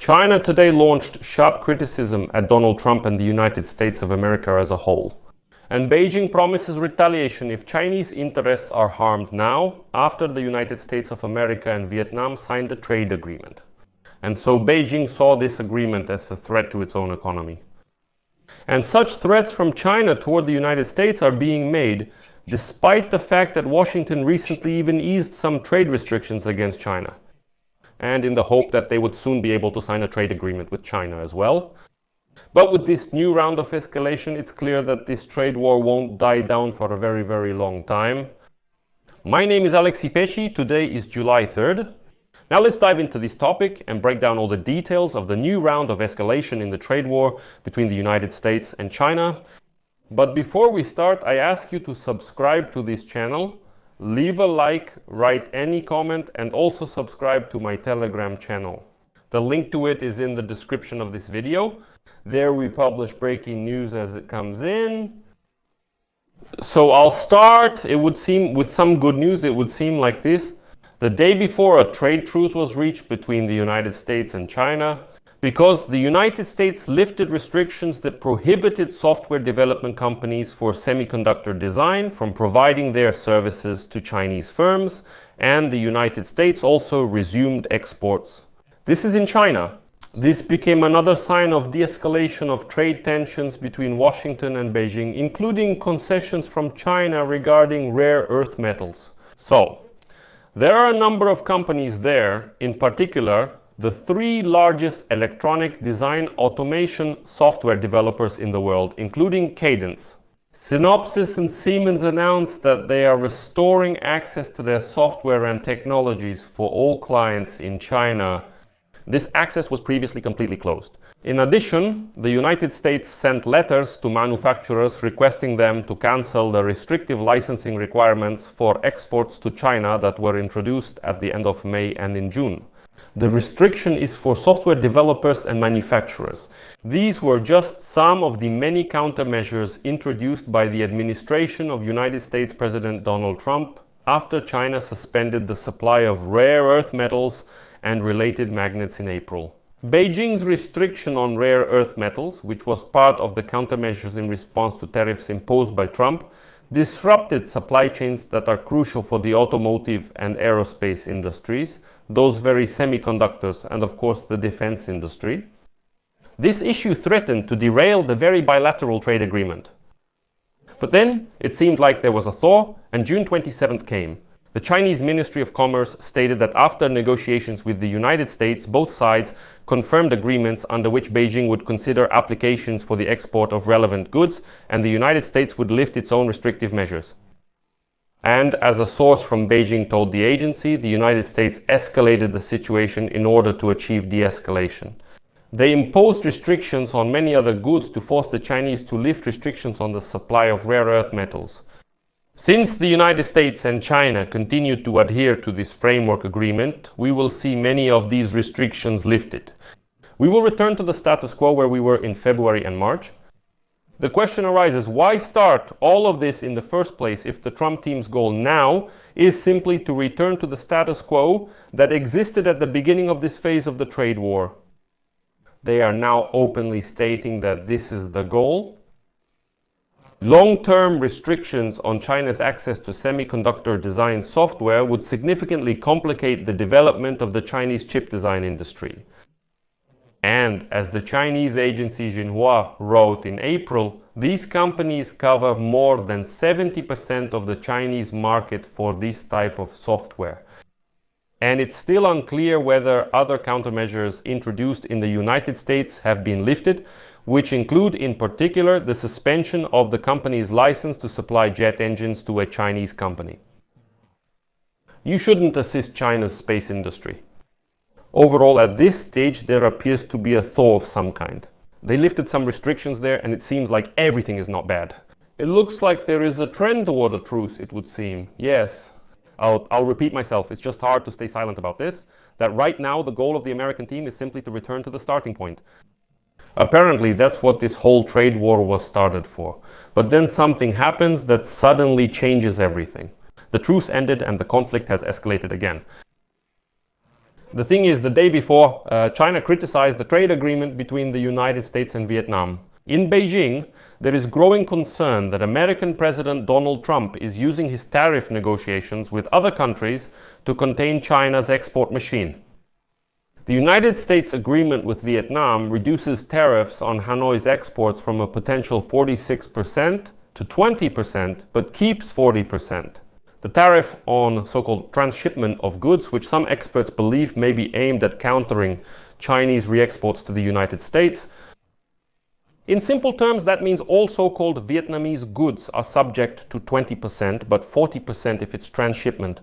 China today launched sharp criticism at Donald Trump and the United States of America as a whole. And Beijing promises retaliation if Chinese interests are harmed now, after the United States of America and Vietnam signed a trade agreement. And so Beijing saw this agreement as a threat to its own economy. And such threats from China toward the United States are being made despite the fact that Washington recently even eased some trade restrictions against China, and in the hope that they would soon be able to sign a trade agreement with China as well. But with this new round of escalation, it's clear that this trade war won't die down for a very, very long time. My name is Alexei Pesci. Today is July 3rd. Now let's dive into this topic and break down all the details of the new round of escalation in the trade war between the United States and China. But before we start, I ask you to subscribe to this channel, leave a like, write any comment, and also subscribe to my Telegram channel. The link to it is in the description of this video. There we publish breaking news as it comes in. So I'll start, it would seem, with some good news. It would seem like this. The day before, a trade truce was reached between the United States and China because the United States lifted restrictions that prohibited software development companies for semiconductor design from providing their services to Chinese firms, and the United States also resumed exports. This is in China. This became another sign of de-escalation of trade tensions between Washington and Beijing, including concessions from China regarding rare earth metals. So, there are a number of companies there, in particular, the three largest electronic design automation software developers in the world, including Cadence. Synopsys and Siemens announced that they are restoring access to their software and technologies for all clients in China. This access was previously completely closed. In addition, the United States sent letters to manufacturers requesting them to cancel the restrictive licensing requirements for exports to China that were introduced at the end of May and in June. The restriction is for software developers and manufacturers. These were just some of the many countermeasures introduced by the administration of United States President Donald Trump after China suspended the supply of rare earth metals and related magnets in April. Beijing's restriction on rare earth metals, which was part of the countermeasures in response to tariffs imposed by Trump, disrupted supply chains that are crucial for the automotive and aerospace industries, those very semiconductors, and of course the defense industry. This issue threatened to derail the very bilateral trade agreement. But then it seemed like there was a thaw, and June 27th came. The Chinese Ministry of Commerce stated that after negotiations with the United States, both sides confirmed agreements under which Beijing would consider applications for the export of relevant goods, and the United States would lift its own restrictive measures. And as a source from Beijing told the agency, the United States escalated the situation in order to achieve de-escalation. They imposed restrictions on many other goods to force the Chinese to lift restrictions on the supply of rare earth metals. Since the United States and China continue to adhere to this framework agreement, we will see many of these restrictions lifted. We will return to the status quo where we were in February and March. The question arises, why start all of this in the first place if the Trump team's goal now is simply to return to the status quo that existed at the beginning of this phase of the trade war? They are now openly stating that this is the goal. Long-term restrictions on China's access to semiconductor design software would significantly complicate the development of the Chinese chip design industry. And as the Chinese agency Xinhua wrote in April, these companies cover more than 70% of the Chinese market for this type of software. And it's still unclear whether other countermeasures introduced in the United States have been lifted, which include in particular the suspension of the company's license to supply jet engines to a Chinese company. You shouldn't assist China's space industry. Overall, at this stage, there appears to be a thaw of some kind. They lifted some restrictions there, and it seems like everything is not bad. It looks like there is a trend toward a truce, it would seem. Yes. I'll repeat myself, it's just hard to stay silent about this, that right now the goal of the American team is simply to return to the starting point. Apparently, that's what this whole trade war was started for. But then something happens that suddenly changes everything. The truce ended and the conflict has escalated again. The thing is, the day before, China criticized the trade agreement between the United States and Vietnam. In Beijing, there is growing concern that American President Donald Trump is using his tariff negotiations with other countries to contain China's export machine. The United States agreement with Vietnam reduces tariffs on Hanoi's exports from a potential 46% to 20%, but keeps 40%. The tariff on so-called transshipment of goods, which some experts believe may be aimed at countering Chinese re-exports to the United States. In simple terms, that means all so-called Vietnamese goods are subject to 20%, but 40% if it's transshipment.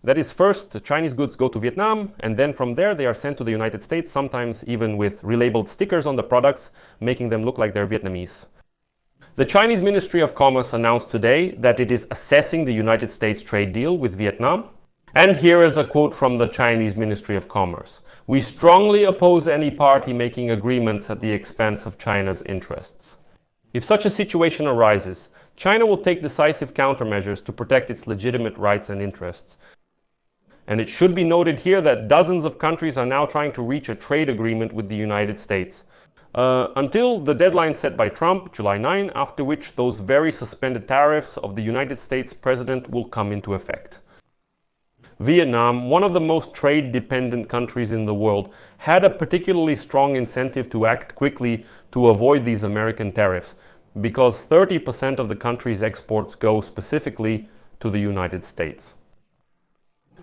That is, first, the Chinese goods go to Vietnam, and then from there they are sent to the United States, sometimes even with relabeled stickers on the products, making them look like they're Vietnamese. The Chinese Ministry of Commerce announced today that it is assessing the United States trade deal with Vietnam. And here is a quote from the Chinese Ministry of Commerce. "We strongly oppose any party making agreements at the expense of China's interests." If such a situation arises, China will take decisive countermeasures to protect its legitimate rights and interests. And it should be noted here that dozens of countries are now trying to reach a trade agreement with the United States. Until the deadline set by Trump, July 9, after which those very suspended tariffs of the United States president will come into effect. Vietnam, one of the most trade-dependent countries in the world, had a particularly strong incentive to act quickly to avoid these American tariffs, because 30% of the country's exports go specifically to the United States.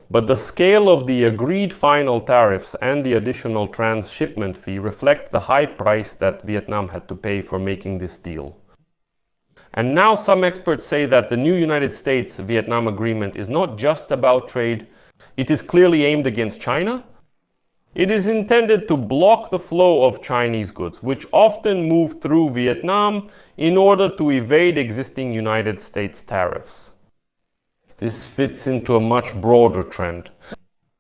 But the scale of the agreed final tariffs and the additional transshipment fee reflect the high price that Vietnam had to pay for making this deal. And now some experts say that the new United States-Vietnam agreement is not just about trade, it is clearly aimed against China. It is intended to block the flow of Chinese goods, which often move through Vietnam in order to evade existing United States tariffs. This fits into a much broader trend.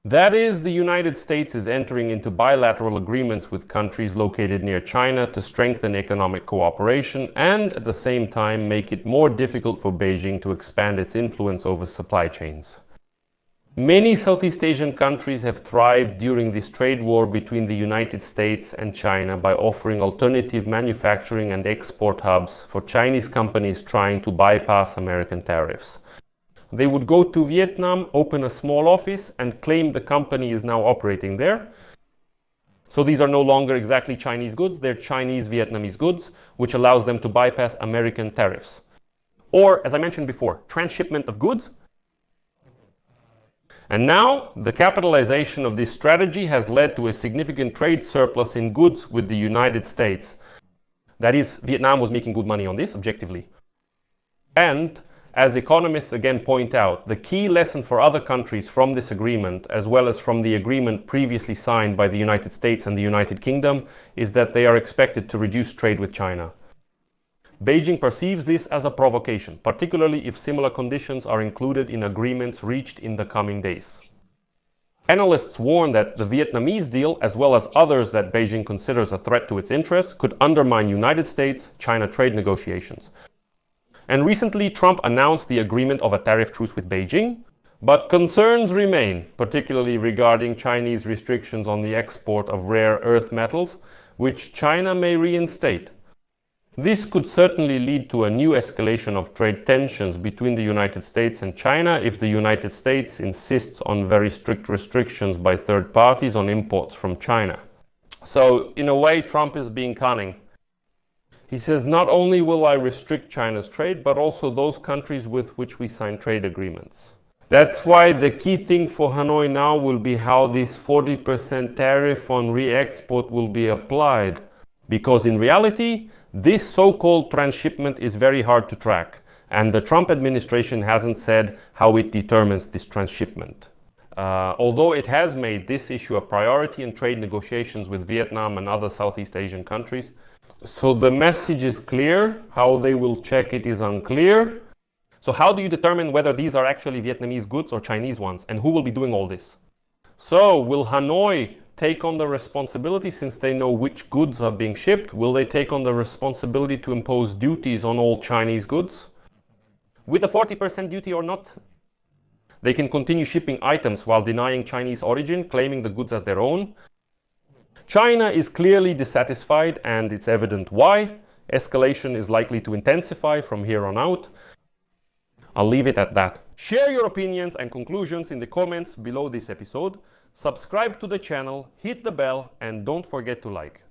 That is, the United States is entering into bilateral agreements with countries located near China to strengthen economic cooperation and, at the same time, make it more difficult for Beijing to expand its influence over supply chains. Many Southeast Asian countries have thrived during this trade war between the United States and China by offering alternative manufacturing and export hubs for Chinese companies trying to bypass American tariffs. They would go to Vietnam, open a small office, and claim the company is now operating there. So these are no longer exactly Chinese goods, they're Chinese Vietnamese goods, which allows them to bypass American tariffs. Or, as I mentioned before, transshipment of goods. And now, the capitalization of this strategy has led to a significant trade surplus in goods with the United States. That is, Vietnam was making good money on this, objectively. And as economists again point out, the key lesson for other countries from this agreement, as well as from the agreement previously signed by the United States and the United Kingdom, is that they are expected to reduce trade with China. Beijing perceives this as a provocation, particularly if similar conditions are included in agreements reached in the coming days. Analysts warn that the Vietnamese deal, as well as others that Beijing considers a threat to its interests, could undermine United States-China trade negotiations. And recently, Trump announced the agreement of a tariff truce with Beijing, but concerns remain, particularly regarding Chinese restrictions on the export of rare earth metals, which China may reinstate. This could certainly lead to a new escalation of trade tensions between the United States and China if the United States insists on very strict restrictions by third parties on imports from China. So, in a way, Trump is being cunning. He says, not only will I restrict China's trade, but also those countries with which we sign trade agreements. That's why the key thing for Hanoi now will be how this 40% tariff on re-export will be applied. Because in reality, this so-called transshipment is very hard to track, and the Trump administration hasn't said how it determines this transshipment. Although it has made this issue a priority in trade negotiations with Vietnam and other Southeast Asian countries, so the message is clear. How they will check it is unclear. So how do you determine whether these are actually Vietnamese goods or Chinese ones? And who will be doing all this? So will Hanoi take on the responsibility, since they know which goods are being shipped? Will they take on the responsibility to impose duties on all Chinese goods? With a 40% duty or not? They can continue shipping items while denying Chinese origin, claiming the goods as their own. China is clearly dissatisfied, and it's evident why. Escalation is likely to intensify from here on out. I'll leave it at that. Share your opinions and conclusions in the comments below this episode. Subscribe to the channel, hit the bell, and don't forget to like.